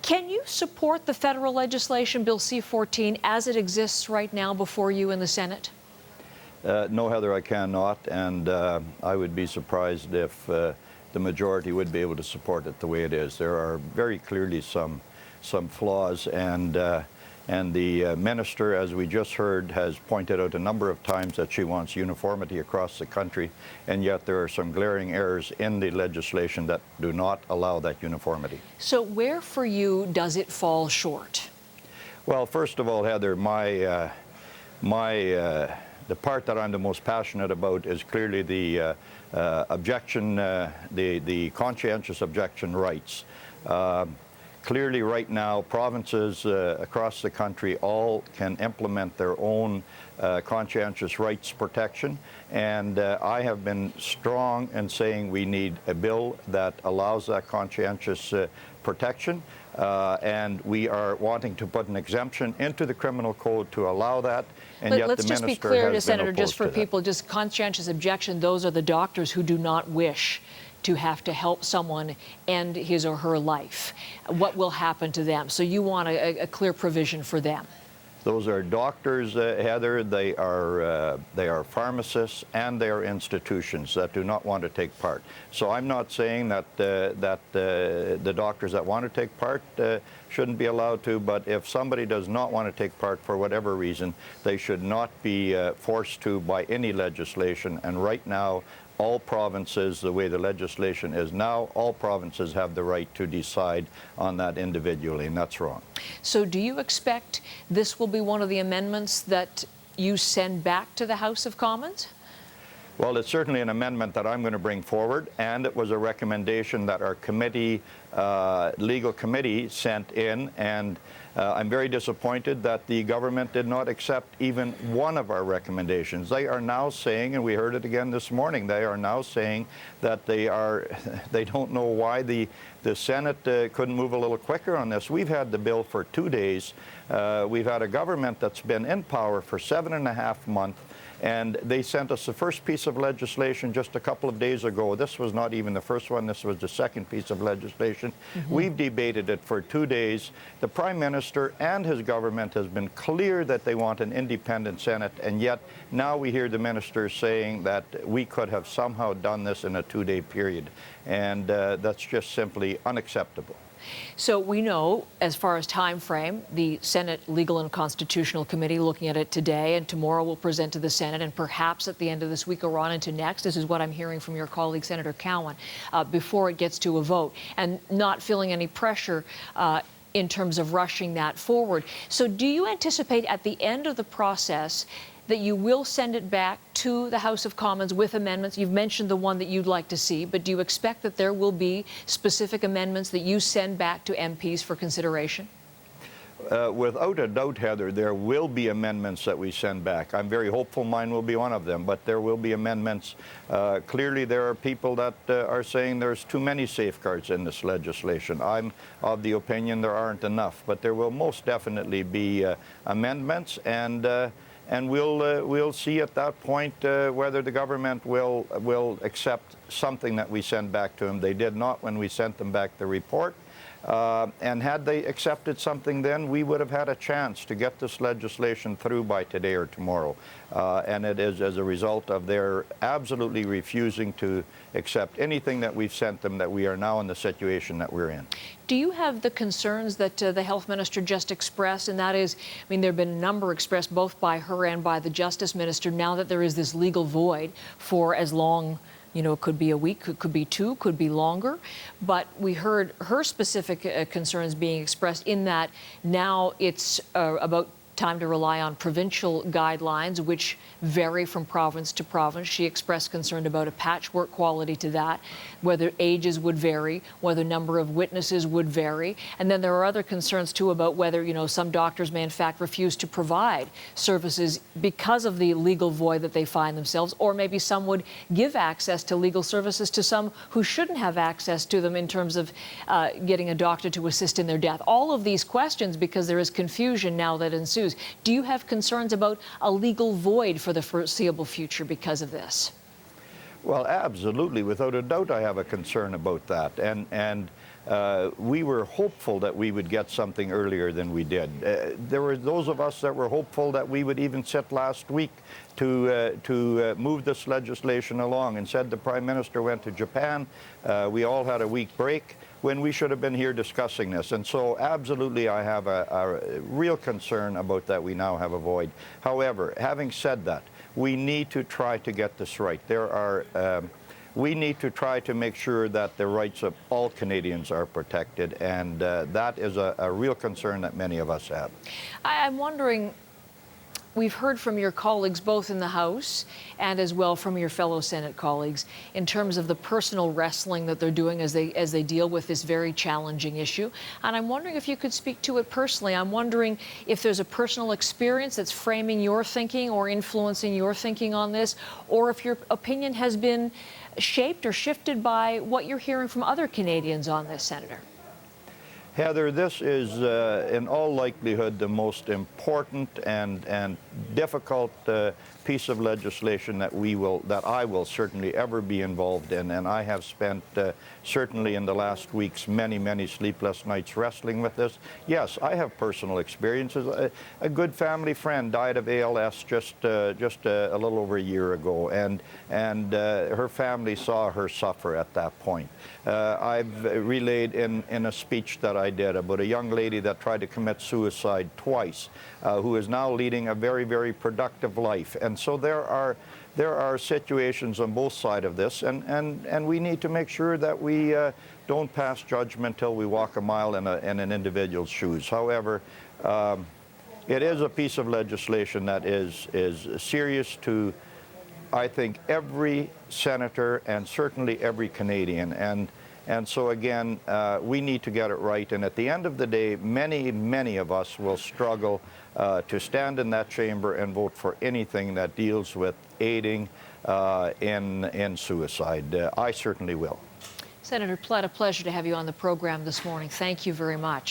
Can you support the federal legislation, Bill C-14, as it exists right now before you in the Senate? No, Heather, I cannot, and I would be surprised if the majority would be able to support it the way it is. There are very clearly some flaws, and the minister, as we just heard, has pointed out a number of times that she wants uniformity across the country, and yet there are some glaring errors in the legislation that do not allow that uniformity. So where for you does it fall short? Well, first of all, Heather, the part that I'm the most passionate about is clearly the the conscientious objection rights. Clearly, right now, provinces across the country all can implement their own conscientious rights protection, and I have been strong in saying we need a bill that allows that conscientious protection, and we are wanting to put an exemption into the criminal code to allow that. And but yet let's the just be minister clear, has Senator, been just for opposed to people, just conscientious objection, those are the doctors who do not wish to have to help someone end his or her life. What will happen to them? So you want a clear provision for them. Those are doctors, Heather. They are pharmacists, and they are institutions that do not want to take part. So I'm not saying that the doctors that want to take part shouldn't be allowed to, but if somebody does not want to take part for whatever reason, they should not be forced to by any legislation. And right now, all provinces, the way the legislation is now, all provinces have the right to decide on that individually, and that's wrong. So do you expect this will be one of the amendments that you send back to the House of Commons? Well, it's certainly an amendment that I'm going to bring forward, and it was a recommendation that our committee, legal committee sent in, and I'm very disappointed that the government did not accept even one of our recommendations. They are now saying, and we heard it again this morning, they are now saying that they don't know why the Senate couldn't move a little quicker on this. We've had the bill for 2 days. We've had a government that's been in power for 7.5 months. And they sent us the first piece of legislation just a couple of days ago. This was not even the first one. This was the second piece of legislation. We've debated it for 2 days. The Prime Minister and his government has been clear that they want an independent Senate, and yet now we hear the minister saying that we could have somehow done this in a 2-day period. And that's just simply unacceptable. So we know, as far as time frame, the Senate Legal and Constitutional Committee looking at it today, and tomorrow will present to the Senate, and perhaps at the end of this week or on into next. This is what I'm hearing from your colleague, Senator Cowan, before it gets to a vote, and not feeling any pressure in terms of rushing that forward. So do you anticipate at the end of the process that you will send it back to the House of Commons with amendments? You've mentioned the one that you'd like to see, but do you expect that there will be specific amendments that you send back to MPs for consideration? Without a doubt, Heather, there will be amendments that we send back. I'm very hopeful mine will be one of them, but there will be amendments. Clearly, there are people that are saying there's too many safeguards in this legislation. I'm of the opinion there aren't enough, but there will most definitely be amendments, and we'll see at that point whether the government will accept something that we send back to them. They did not when we sent them back the report. And had they accepted something then, we would have had a chance to get this legislation through by today or tomorrow. And it is as a result of their absolutely refusing to accept anything that we've sent them that we are now in the situation that we're in. Do you have the concerns that the health minister just expressed? And that is, I mean, there have been a number expressed both by her and by the justice minister, now that there is this legal void for as long, you know, it could be a week, it could be 2, could be longer. But we heard her specific concerns being expressed in that now it's about time to rely on provincial guidelines, which vary from province to province. She expressed concern about a patchwork quality to that, whether ages would vary, whether number of witnesses would vary. And then there are other concerns, too, about whether, you know, some doctors may, in fact, refuse to provide services because of the legal void that they find themselves, or maybe some would give access to legal services to some who shouldn't have access to them in terms of getting a doctor to assist in their death. All of these questions, because there is confusion now that ensues. Do you have concerns about a legal void for the foreseeable future because of this? Well, absolutely. Without a doubt, I have a concern about that. And we were hopeful that we would get something earlier than we did. There were those of us that were hopeful that we would even sit last week to move this legislation along. Instead, the Prime Minister went to Japan. We all had a week break when we should have been here discussing this. And so absolutely I have a real concern about that we now have a void. However, having said that, we need to try to get this right. We need to try to make sure that the rights of all Canadians are protected, and that is a real concern that many of us have. I'm wondering, we've heard from your colleagues both in the House and as well from your fellow Senate colleagues in terms of the personal wrestling that they're doing as they deal with this very challenging issue. And I'm wondering if you could speak to it personally. I'm wondering if there's a personal experience that's framing your thinking or influencing your thinking on this, or if your opinion has been shaped or shifted by what you're hearing from other Canadians on this, Senator. Heather, this is in all likelihood the most important and difficult piece of legislation that I will certainly ever be involved in, and I have spent certainly in the last weeks many sleepless nights wrestling with this. Yes, I have personal experiences. A good family friend died of ALS just a little over a year ago, and her family saw her suffer at that point. I've relayed in a speech that I did about a young lady that tried to commit suicide twice, who is now leading a very productive life. And so there are situations on both sides of this, and we need to make sure that we don't pass judgment till we walk a mile in an individual's shoes. However, it is a piece of legislation that is serious to, I think, every senator and certainly every Canadian. And so again, we need to get it right. And at the end of the day, many of us will struggle to stand in that chamber and vote for anything that deals with aiding in suicide. I certainly will. Senator Plett, a pleasure to have you on the program this morning. Thank you very much.